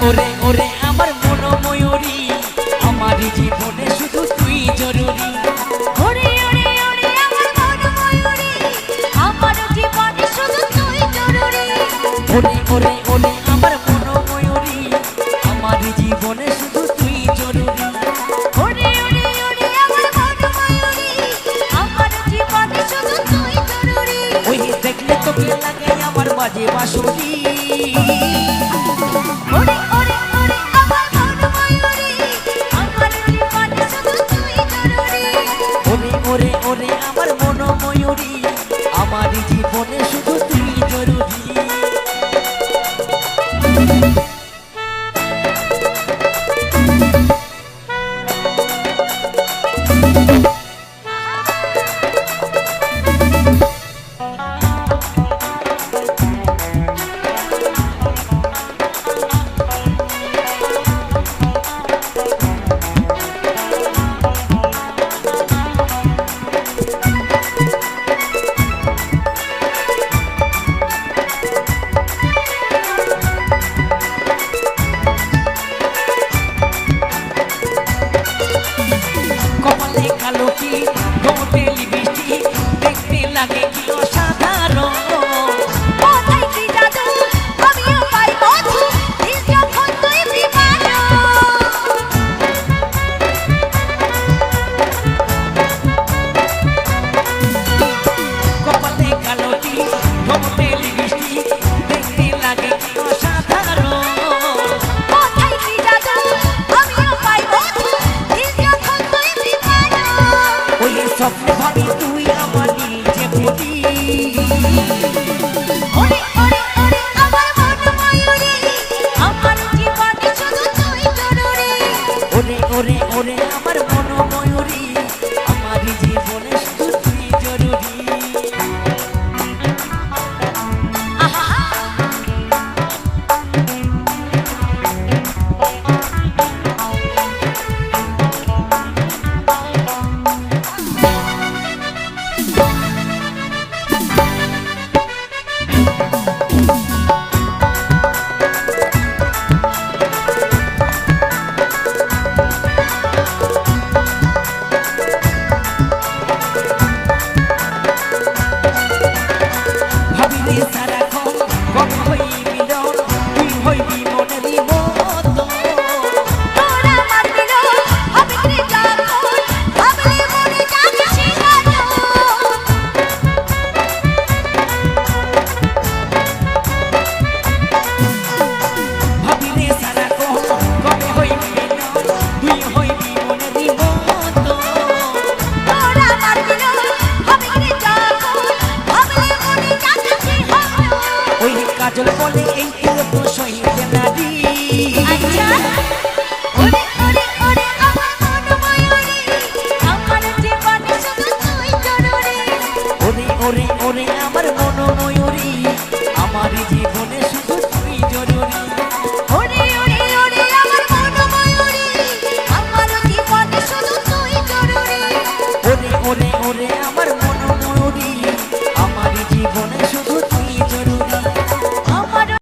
ওরে ওরে আমার মন ময়ূরী আমার জীবনে শুধু তুই জরুরি ওরে ওরে ওরে আমার মন ময়ূরী আমার জীবনে শুধু তুই জরুরি ওরে ওরে ওরে আমার মন ময়ূরী আমার জীবনে শুধু তুই জরুরি ওরে ওরে ওরে আমার মন ময়ূরী আমার জীবনে শুধু তুই জরুরি ওই দেখলে তোকে লাগে আমার বাজে বাঁশুরি ওরে ওরে ওরে আমার মন ময়ূরী আমার জীবনে শুধু তুই জরুরি ওরে ওরে ওরে আমার মন ময়ূরী আমার জীবনে শুধু তুই জরুরি কপালে কালো কি ঠোঁটে লিপস্টিক দেখতে লাগে কি অসাধারণ কোথায় কি জাদু আমিও পাই মধু দিল যখন তুই দিবানা কপালে কালো কি ঠোঁটে লিপস্টিক দেখতে লাগে কি অসাধারণ কোথায় কি জাদু আমিও পাই মধু দিল যখন তুই দিবানা ওই স্বপ্নে ভাবি তুই আমার নিজে বুঝি ওরে ওরে ওরে আমার মন ময়ূরী আমার জীবনে শুধু তুই জরুরি ওরে ওরে ওরে আমার মন ময়ূরী আমার জীবনে শুধু তুই জরুরি আহা ভাবিলে সারাক্ষণ কবে হই মিলন তুই হইবি মনেরই মতো তোরা আমার মিলন হবে কি যখন ভাবলে মনে যাচ্ছে গান ভাবিলে সারাক্ষণ কবে হইবি মিলন তুই হইবি মনেরই মতো তোরা আমার মিলন হবে কি যখন ভাবলে মনে যাচ্ছে গান ওই কাজল বলে এই তো সইতে নারী আচ্ছা ওরে ওরে ওরে আমার মন ময়ূরী আমার জীবনে শুধু তুই জরুরি ওরে ওরে ওরে